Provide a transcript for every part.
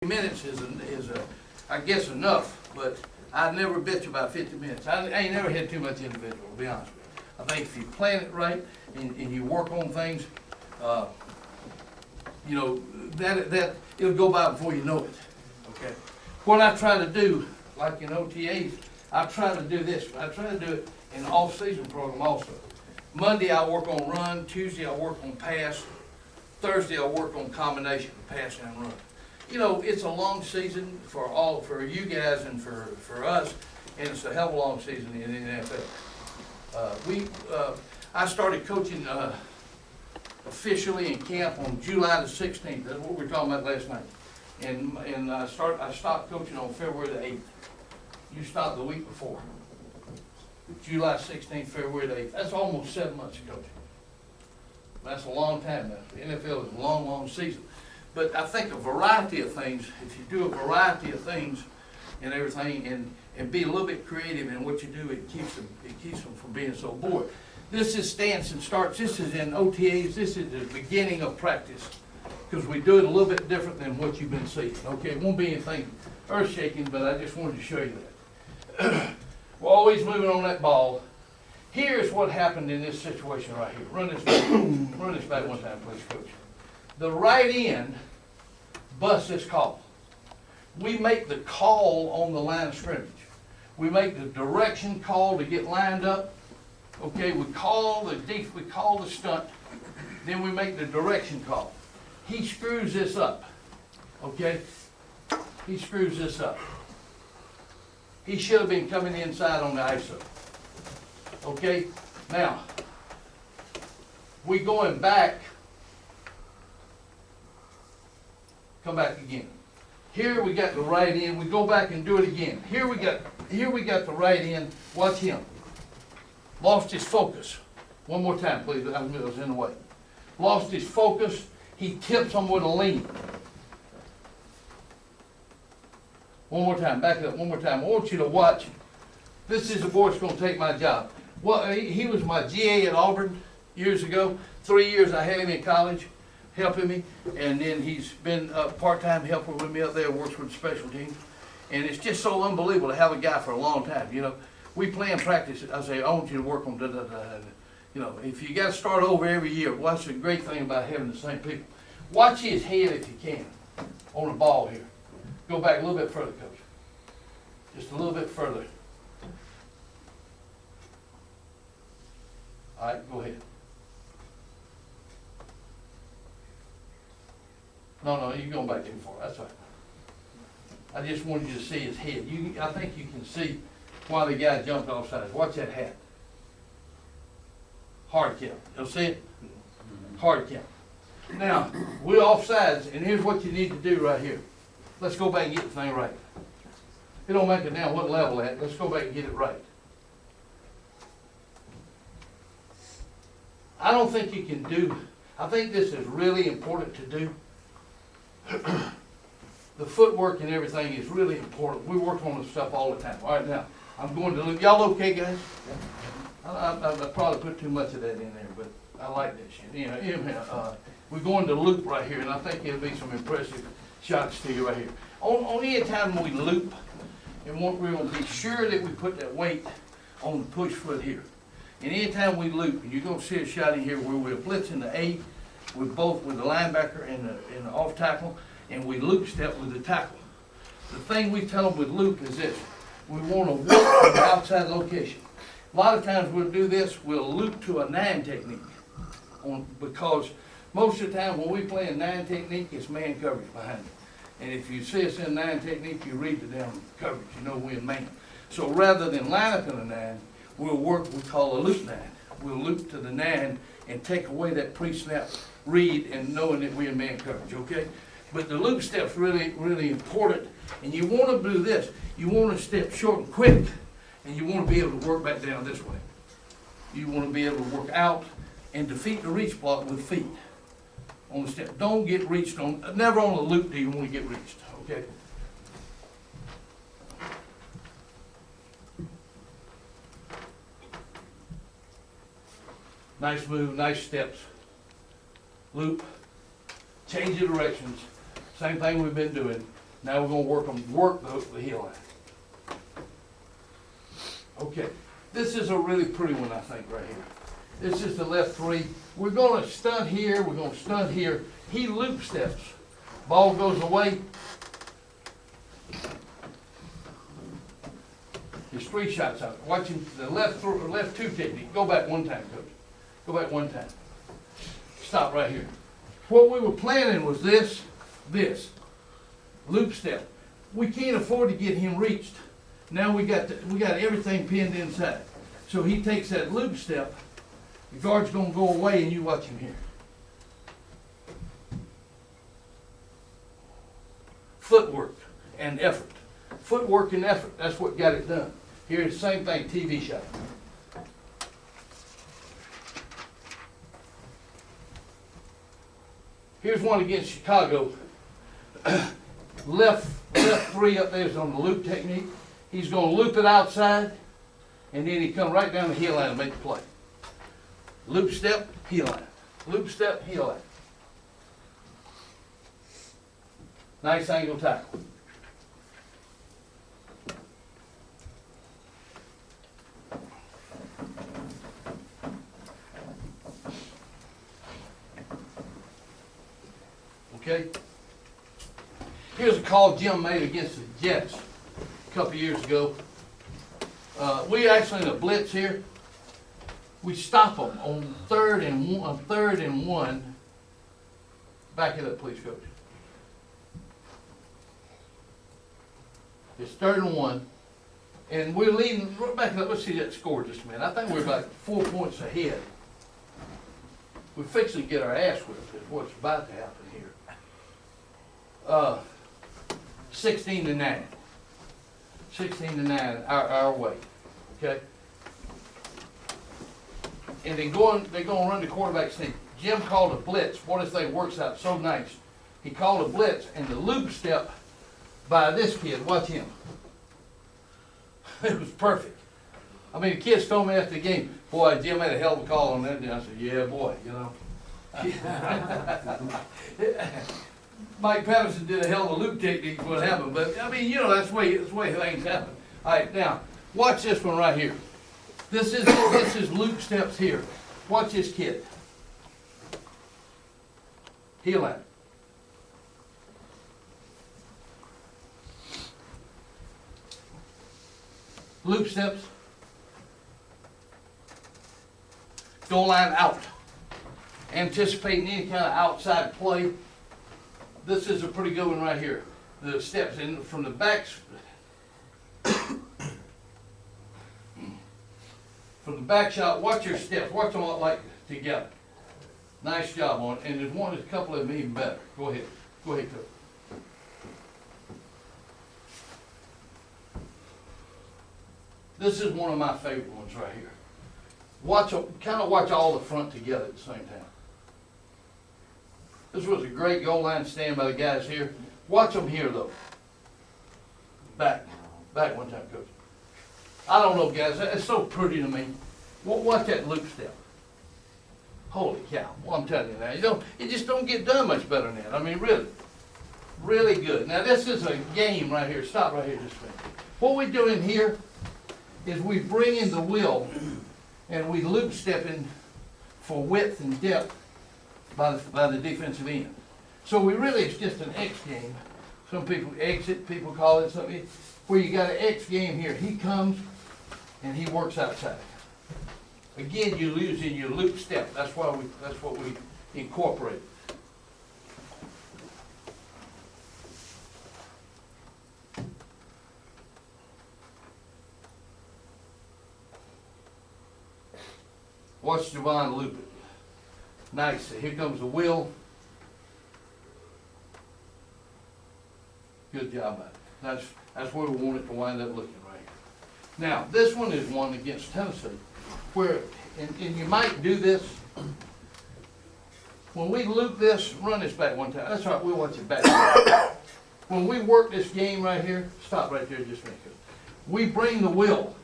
Minutes I guess enough, but I'd never bet you about 50 minutes. I ain't never had too much individual, to be honest with you. I think if you plan it right and you work on things, you know, that it'll go by before you know it, okay? What I try to do, like in OTAs, I try to do this, but I try to do it in the off-season program also. Monday I work on run, Tuesday I work on pass, Thursday I work on combination, pass and run. You know, it's a long season for you guys and for us, and it's a hell of a long season in the NFL. I started coaching officially in camp on July the 16th. That's what we were talking about last night. And I stopped coaching on February the 8th. You stopped the week before. July 16th, February the 8th. That's almost 7 months of coaching. That's a long time now. The NFL is a long, long season. But I think a variety of things, if you do a variety of things and everything and be a little bit creative in what you do, it keeps them from being so bored. This is stance and starts. This is in OTAs. This is the beginning of practice because we do it a little bit different than what you've been seeing. Okay, it won't be anything earth-shaking, but I just wanted to show you that. We're always moving on that ball. Here's what happened in this situation right here. Run this back one time, please, Coach. The right end busts this call. We make the call on the line of scrimmage. We make the direction call to get lined up. Okay, we call the stunt, then we make the direction call. He screws this up. Okay? He screws this up. He should have been coming inside on the ISO. Okay? Now, we going back. Come back again. Here we got the right end. We go back and do it again. Here we got the right end. Watch him. Lost his focus. One more time, please. I was in the way. Lost his focus. He tips him with a lean. One more time. Back it up. One more time. I want you to watch. This is the boy that's going to take my job. Well, he was my GA at Auburn years ago. 3 years I had him in college, helping me, and then he's been a part-time helper with me up there, works with the special teams, and it's just so unbelievable to have a guy for a long time. You know, we play and practice. I say, I want you to work on da-da-da. You know, if you got to start over every year, what's the great thing about having the same people? Watch his head if you can on the ball here. Go back a little bit further, Coach. Just a little bit further. All right, go ahead. No, you're going back too far. That's all right. I just wanted you to see his head. I think you can see why the guy jumped off sides. Watch that hat. Hard count. You'll see it? Hard count. Now, we're off sides, and here's what you need to do right here. Let's go back and get the thing right. It don't make it down what level at. Let's go back and get it right. I don't think you can do, I think this is really important to do. The footwork and everything is really important. We work on this stuff all the time. All right, now, I'm going to loop. Y'all okay, guys? I probably put too much of that in there, but I like that shit. You know, we're going to loop right here, and I think it'll be some impressive shots to you right here. On any time we loop, and we're going to be sure that we put that weight on the push foot here. And anytime we loop, and you're going to see a shot in here where we're blitzing the A with the linebacker and the off tackle, and we loop step with the tackle. The thing we tell them with loop is this: we want to work from the outside location. A lot of times we'll do this, we'll loop to a 9 technique, because most of the time when we play a 9 technique, it's man coverage behind it. And if you see us in 9 technique, you read the damn coverage, you know we're in man. So rather than line up in a 9, we'll work, we call a loop 9. We'll loop to the 9 and take away that pre-snap read and knowing that we're in man coverage, okay? But the loop step's really, really important. And you want to do this. You want to step short and quick, and you want to be able to work back down this way. You want to be able to work out and defeat the reach block with feet on the step. Don't get reached on, never on a loop do you want to get reached, okay? Nice move, nice steps. Loop, change your directions. Same thing we've been doing. Now we're gonna work the heel line. Okay, this is a really pretty one, I think, right here. This is the left three. We're gonna stunt here, we're gonna stunt here. He loop steps. Ball goes away. There's 3 shots out. Watch him, the left two technique. Go back one time, coach. Go back one time. Stop right here. What we were planning was this. Loop step. We can't afford to get him reached. Now we got everything pinned inside. So he takes that loop step. The guard's gonna go away and you watch him here. Footwork and effort. Footwork and effort, that's what got it done. Here's the same thing, TV shot. Here's one against Chicago. left three up there is on the loop technique. He's gonna loop it outside, and then he come right down the heel line and make the play. Loop step, heel line. Loop step, heel line. Nice angle tackle. Okay? Here's a call Jim made against the Jets a couple years ago. We actually in a blitz here. We stop them on third and one. Back it up, please, coach. It's 3rd and 1, and we're leading. Back it up. Let's see that score just a minute. I think we're about 4 points ahead. We're fixing to get our ass whipped. Is what's about to happen here. 16-9. 16-9 our way. Okay. And they're going to run the quarterback sneak. Jim called a blitz. Boy, this thing works out so nice. He called a blitz, and the loop step by this kid, watch him. It was perfect. I mean, the kids told me after the game, boy, Jim had a hell of a call on that. And I said, yeah, boy, you know. Mike Patterson did a hell of a loop technique what happened, but I mean, you know, that's the way things happen. All right, now, watch this one right here. This is loop steps here. Watch this kid. Heel line. Loop steps. Goal line out. Anticipating any kind of outside play. This is a pretty good one right here. The steps in from the backs. From the back shot, watch your steps. Watch them all like together. Nice job on it. And there's a couple of them even better. Go ahead. Go ahead, Coach. This is one of my favorite ones right here. Kind of watch all the front together at the same time. This was a great goal line stand by the guys here. Watch them here though. Back one time, Coach. I don't know, guys. It's so pretty to me. Watch that loop step. Holy cow! Well, I'm telling you now, you just don't get done much better than that. I mean, really, really good. Now this is a game right here. Stop right here just a minute. What we're doing here is we bring in the wheel and we loop stepping for width and depth by the defensive end. So it's just an X game. Some people exit, people call it something. Where you got an X game here. He comes and he works outside. Again, you lose in your loop step. That's what we incorporate. Watch Javon loop it. Nice. Here comes the wheel. Good job, buddy. That's where we want it to wind up looking right here. Now, this one is one against Tennessee, where, and you might do this, when we loop this, run this back one time. That's right, we'll watch it back. When we work this game right here, stop right there just a minute. We bring the wheel.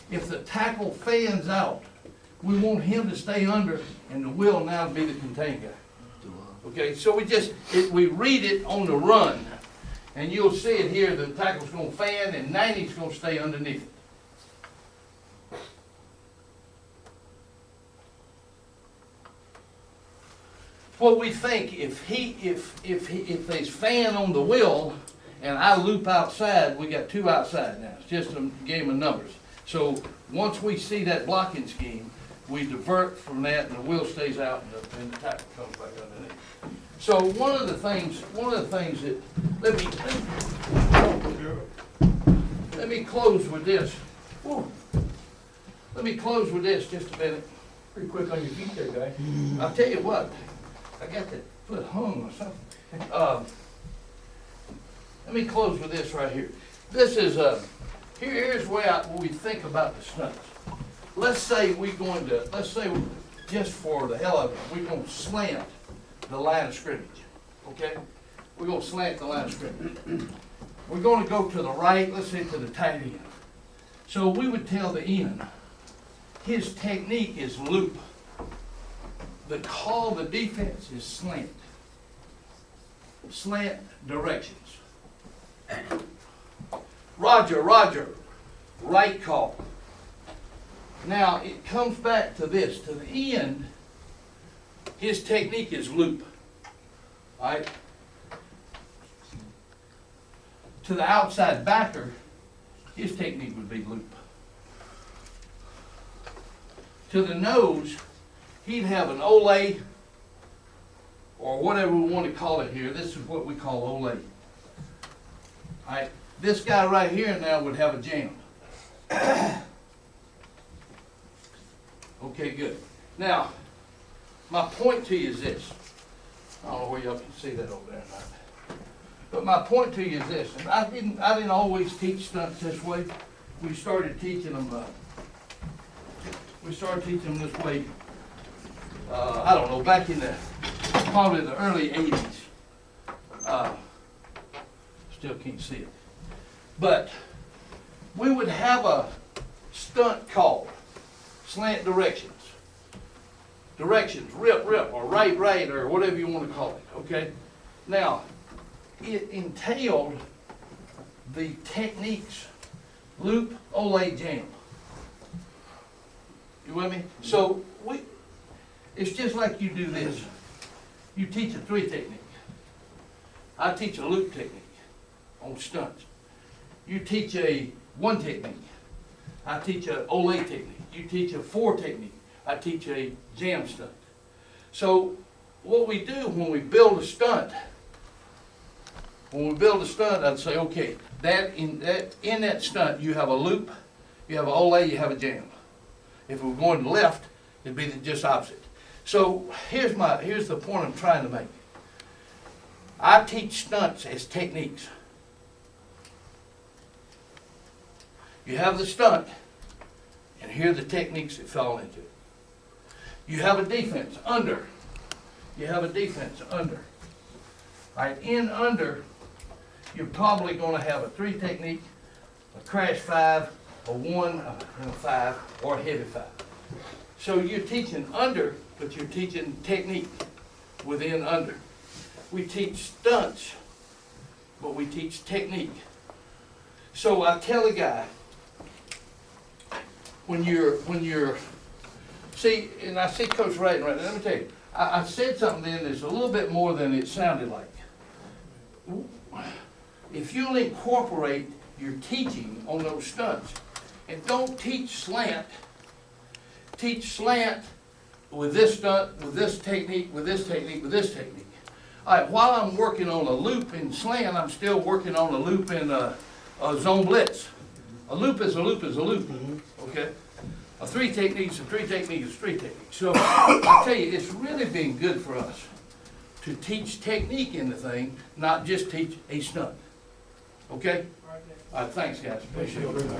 If the tackle fans out, we want him to stay under and the wheel now to be the contain guy. Okay, so we read it on the run. And you'll see it here, the tackle's gonna fan and 90's gonna stay underneath it. What we think, if there's fan on the wheel and I loop outside, we got two outside now. It's just a game of numbers. So once we see that blocking scheme, we divert from that and the wheel stays out and the tackle comes back underneath. So one of the things that, let me close with this. Whew. Let me close with this just a minute. Pretty quick on your feet there, guy. I'll tell you what, I got that foot hung or something. Let me close with this right here. This is, here's where we think about the stunts. Let's say just for the hell of it, we're gonna slant the line of scrimmage, okay? We're gonna slant the line of scrimmage. We're gonna go to the right, let's say to the tight end. So we would tell the end, his technique is loop. The call of the defense is slant. Slant directions. Roger, right call. Now it comes back to this, to the end, his technique is loop. All right? To the outside backer, his technique would be loop. To the nose, he'd have an ole, or whatever we want to call it here. This is what we call ole. All right, this guy right here now would have a jam. Okay, good. Now, my point to you is this. I don't know where y'all can see that over there or not. But my point to you is this, and I didn't always teach stunts this way. We started teaching them this way, I don't know, back in probably the early 80s. Still can't see it. But we would have a stunt called slant directions. Directions, rip, or right, or whatever you want to call it, okay? Now, it entailed the techniques, loop, ole, jam. You with me? So it's just like you do this. You teach a 3 technique. I teach a loop technique on stunts. You teach a 1 technique. I teach a ole technique. You teach a 4 technique. I teach a jam stunt. So what we do when we build a stunt, I'd say, okay, in that stunt you have a loop, you have an ole, you have a jam. If we're going left, it'd be just opposite. So here's the point I'm trying to make. I teach stunts as techniques. You have the stunt, and here are the techniques that fall into it. You have a defense, under. You have a defense, under. All right, in under, you're probably going to have a 3 technique, a crash 5, a 1, and a 5, or a heavy 5. So you're teaching under, but you're teaching technique within under. We teach stunts, but we teach technique. So I tell a guy, when you're, see, and I see Coach Wright right now, let me tell you, I said something then that's a little bit more than it sounded like. If you'll incorporate your teaching on those stunts, and don't teach slant with this stunt, with this technique, with this technique, with this technique. All right, while I'm working on a loop in slant, I'm still working on a loop in a zone blitz. A loop is a loop is a loop, okay? A 3 technique is a 3 technique is a 3 technique. So I tell you, it's really been good for us to teach technique in the thing, not just teach a stunt. Okay? All right, thanks guys, appreciate it.